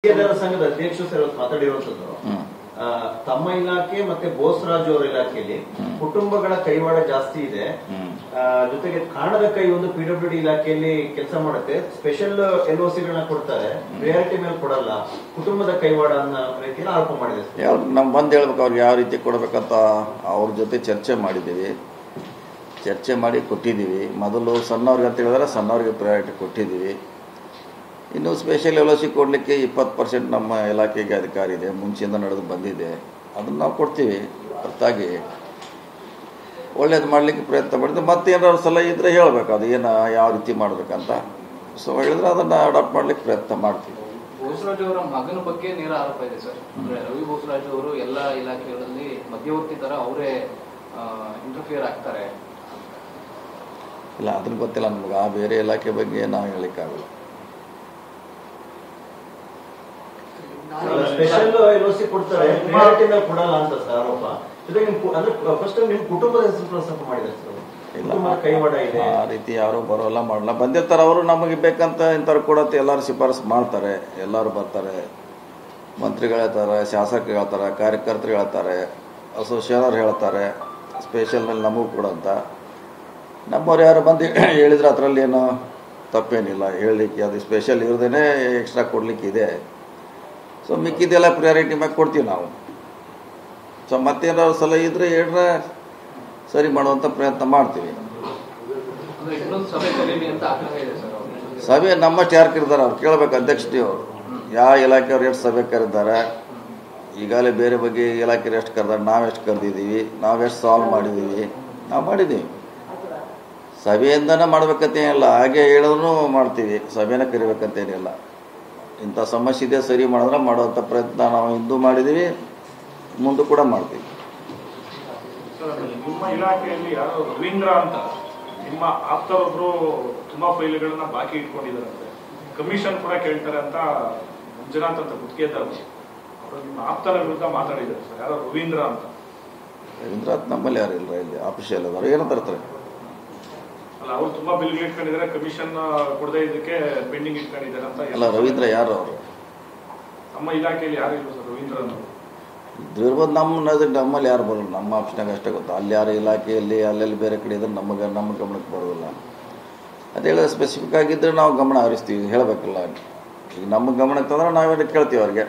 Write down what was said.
ಗುತ್ತಿಗೆದಾರ ಸಂಘದ ಅಧ್ಯಕ್ಷರು ಸರ್ ಮಾತಾಡಿರುವಂತದ್ದು ತಮ್ಮ ಇಲಾಖೆ ಮತ್ತೆ ಬೋಸರಾಜು ಅವರ ಇಲಾಖೆಯಲ್ಲಿ ಕುಟುಂಬಗಳ ಕೈವಾಡ ಜಾಸ್ತಿ ಇದೆ. ಜೊತೆಗೆ ಕಾಣದ ಕೈ ಒಂದು PWD ಇಲಾಖೆಯಲ್ಲಿ ಕೆಲಸ ಮಾಡುತ್ತೆ. ಸ್ಪೆಷಲ್ LOCಗಳನ್ನ ಕೊಡ್ತಾರೆ, ಪ್ರಿಯಾರಿಟಿ ಮೇಲೆ ಕೊಡಲ್ಲ, ಕುಟುಂಬದ ಕೈವಾಡ ಅನ್ನೋ ರೀತಿಯಲ್ಲಿ ಆರೋಪ ಮಾಡಿದೆ. ನಮ್ ಬಂದ್ ಹೇಳ್ಬೇಕು ಅವ್ರಿಗೆ ಯಾವ ರೀತಿ ಕೊಡ್ಬೇಕಂತ ಅವ್ರ ಜೊತೆ ಚರ್ಚೆ ಮಾಡಿದ್ದೀವಿ. ಚರ್ಚೆ ಮಾಡಿ ಕೊಟ್ಟಿದ್ದೀವಿ. ಮೊದಲು ಸಣ್ಣವ್ರಿಗೆ ಅಂತ ಹೇಳಿದ್ರೆ ಸಣ್ಣವ್ರಿಗೆ ಪ್ರಯಾರಿಟಿ ಕೊಟ್ಟಿದ್ದೀವಿ. ಇನ್ನು ಸ್ಪೆಷಲ್ LOC ಕೊಡಲಿಕ್ಕೆ 20% ನಮ್ಮ ಇಲಾಖೆಗೆ ಅಧಿಕಾರ ಇದೆ, ಮುಂಚೆಯಿಂದ ನಡೆದು ಬಂದಿದೆ. ಅದನ್ನು ನಾವು ಕೊಡ್ತೀವಿ. ಹೊರತಾಗಿ ಒಳ್ಳೇದು ಮಾಡಲಿಕ್ಕೆ ಪ್ರಯತ್ನ ಮಾಡಿದ್ವಿ. ಮತ್ತೇನಾದ್ರು ಸಲಹೆ ಇದ್ದರೆ ಹೇಳಬೇಕು, ಅದು ಏನು ಯಾವ ರೀತಿ ಮಾಡಬೇಕಂತ. ಸೊ ಹೇಳಿದ್ರೆ ಅದನ್ನು ಅಡಾಪ್ಟ್ ಮಾಡಲಿಕ್ಕೆ ಪ್ರಯತ್ನ ಮಾಡ್ತೀವಿ. ಬೋಸರಾಜು ಅವರ ಮಗನ ಬಗ್ಗೆ ನೇರ ಆರೋಪ ಇದೆ ಸರ್. ರವಿ ಬೋಸರಾಜು ಅವರು ಎಲ್ಲ ಇಲಾಖೆಗಳಲ್ಲಿ ಮಧ್ಯವರ್ತಿ ತರ ಅವರೇ ಇಂಟರ್ಫಿಯರ್ ಆಗ್ತಾರೆ. ಇಲ್ಲ, ಅದನ್ನ ಗೊತ್ತಿಲ್ಲ ನಮ್ಗೆ. ಆ ಬೇರೆ ಇಲಾಖೆ ಬಗ್ಗೆ ನಾವು ಹೇಳಲಿಕ್ಕಾಗಲ್ಲ. ಸ್ಪೆಷಲ್ LOC ಕೊಡ್ತಾರೆ, ಪ್ರಿಯಾರಿಟಿ ಮೇಲೆ ಕೊಡಲ್ಲ ಅಂತ ಸರ್ ಆರೋಪ. ಜೊತೆಗೆ ಅಂದ್ರೆ ಫಸ್ಟ್ ನಿಮ್ ಕುಟುಂಬದ ಹೆಸರು ಪ್ರಸ್ತಾಪ ಮಾಡಿದ್ದಾರೆ ಸರ್. ಇಲ್ಲ, ಕೈವಾಡ ಇದೆ ಆ ರೀತಿ ಯಾರು ಬರೋಲ್ಲ, ಮಾಡಲ್ಲ. ಬಂದಿರ್ತಾರೆ ಅವರು, ನಮಗೆ ಬೇಕಂತ ಇಂಥವ್ರು ಕೊಡತ್ತೆ ಎಲ್ಲರೂ ಶಿಫಾರಸು ಮಾಡ್ತಾರೆ. ಎಲ್ಲರೂ ಬರ್ತಾರೆ, ಮಂತ್ರಿಗಳು ಹೇಳ್ತಾರೆ, ಶಾಸಕರು ಹೇಳ್ತಾರೆ, ಕಾರ್ಯಕರ್ತರು ಹೇಳ್ತಾರೆ, ಅಸೋಸಿಯೇಷನ್ ಹೇಳ್ತಾರೆ, ಸ್ಪೆಷಲ್ ಮೇಲೆ ನಮಗೂ ಕೊಡಂತ. ನಮ್ಮವ್ರು ಯಾರು ಬಂದು ಹೇಳಿದ್ರೆ ಅದರಲ್ಲಿ ಏನು ತಪ್ಪೇನಿಲ್ಲ ಹೇಳಲಿಕ್ಕೆ. ಅದು ಸ್ಪೆಷಲ್ ಇರೋದೇ ಎಕ್ಸ್ಟ್ರಾ ಕೊಡಲಿಕ್ಕೆ ಇದೆ. ಸೊ ಮಿಕ್ಕಿದೆಲ್ಲ ಪ್ರಿಯಾರಿಟಿ ಮ್ಯಾಗ ಕೊಡ್ತೀವಿ ನಾವು. ಸೊ ಮತ್ತೇನಾದ್ರು ಸಲಹೆ ಇದ್ರೆ ಹೇಳ್ರೆ ಸರಿ ಮಾಡುವಂಥ ಪ್ರಯತ್ನ ಮಾಡ್ತೀವಿ. ಸಭೆ ನಮ್ಮಷ್ಟು ಯಾರು ಕರೆದಾರೆ ಅವ್ರು ಕೇಳಬೇಕು. ಅಧ್ಯಕ್ಷತೆ ಅವರು ಯಾವ ಇಲಾಖೆಯವ್ರು ಎಷ್ಟು ಸಭೆ ಕರೆದಿದ್ದಾರೆ, ಈಗಾಗಲೇ ಬೇರೆ ಬಗ್ಗೆ ಇಲಾಖೆಯವ್ರು ಎಷ್ಟು ಕರೆದಾರೆ, ನಾವೆಷ್ಟು ಕರೆದಿದ್ದೀವಿ, ನಾವೆಷ್ಟು ಸಾಲ್ವ್ ಮಾಡಿದ್ದೀವಿ, ನಾವು ಮಾಡಿದ್ದೀವಿ. ಸಭೆಯಿಂದನೇ ಮಾಡ್ಬೇಕಂತೇನಿಲ್ಲ, ಹಾಗೆ ಹೇಳಿದ್ರು ಮಾಡ್ತೀವಿ. ಸಭೆನ ಕರಿಬೇಕಂತೇನಿಲ್ಲ. ಇಂಥ ಸಮಸ್ಯೆ ಇದೆ, ಸರಿ ಮಾಡಿದ್ರೆ ಮಾಡುವಂಥ ಪ್ರಯತ್ನ ನಾವು ಹಿಂದೂ ಮಾಡಿದ್ದೀವಿ, ಮುಂದೆ ಕೂಡ ಮಾಡ್ತೀವಿ. ನಿಮ್ಮ ಇಲಾಖೆಯಲ್ಲಿ ಯಾರೋ ರವೀಂದ್ರ ಅಂತ ನಿಮ್ಮ ಆಪ್ತರೊಬ್ರು ತುಂಬಾ ಫೈಲ್ಗಳನ್ನ ಬಾಕಿ ಇಟ್ಕೊಂಡಿದ್ದಾರಂತೆ, ಕಮಿಷನ್ ಕೂಡ ಕೇಳ್ತಾರೆ ಅಂತ ಮಂಜುನಾಥ್ ಅಂತ ಗುತ್ತಿಗೆದಾರರು ಅವರು ನಿಮ್ಮ ಆಪ್ತರ ವಿರುದ್ಧ ಮಾತಾಡಿದ್ದಾರೆ ಸರ್. ಯಾರೋ ರವೀಂದ್ರ ಅಂತ. ರವೀಂದ್ರ ನಮ್ಮಲ್ಲಿ ಯಾರು ಇಲ್ಲ, ಇಲ್ಲಿ ಆಫೀಸಿಯಲ್ ಅದಾರ. ಏನು ತರ್ತಾರೆ? ಅಲ್ಲ, ಅವ್ರು ತುಂಬಾ ಬಿಲ್ ಇಟ್ಕೊಂಡಿದ್ದಾರೆ, ಕಮಿಷನ್ ಕೊಡದೇ ಇದಕ್ಕೆ ಪೆಂಡಿಂಗ್ ಇಟ್ಕೊಂಡಿದ್ದಾರೆ ಅಂತ. ಅಲ್ಲ, ರವೀಂದ್ರ ಯಾರು ಅವರು? ನಮ್ಮ ಇಲಾಖೆಯಲ್ಲಿ ಯಾರು ಇಲ್ಲ ಸರ್ ರವೀಂದ್ರ ಅನ್ನೋರು. ಇರ್ಬೋದು. ನಮ್ಮಲ್ಲಿ ಯಾರು ಬರೋಲ್ಲ, ನಮ್ಮ ಆಫೀಸ್ನಾಗ ಅಷ್ಟೇ ಗೊತ್ತು. ಅಲ್ಲಿ ಯಾರು ಇಲಾಖೆಯಲ್ಲಿ ಅಲ್ಲೆಲ್ಲಿ ಬೇರೆ ಕಡೆ ಇದ್ರೆ ನಮ್ಮ ಗಮನಕ್ಕೆ ಬರೋದಿಲ್ಲ. ಅದು ಹೇಳಿದ್ರೆ ಸ್ಪೆಸಿಫಿಕ್ ಆಗಿದ್ದರೆ ನಾವು ಗಮನ ಹರಿಸ್ತೀವಿ, ಹೇಳಬೇಕಲ್ಲ. ಈಗ ನಮ್ಮ ಗಮನಕ್ಕೆ ತಂದ್ರೆ ನಾವೇನು ಕೇಳ್ತೀವಿ ಅವ್ರಿಗೆ.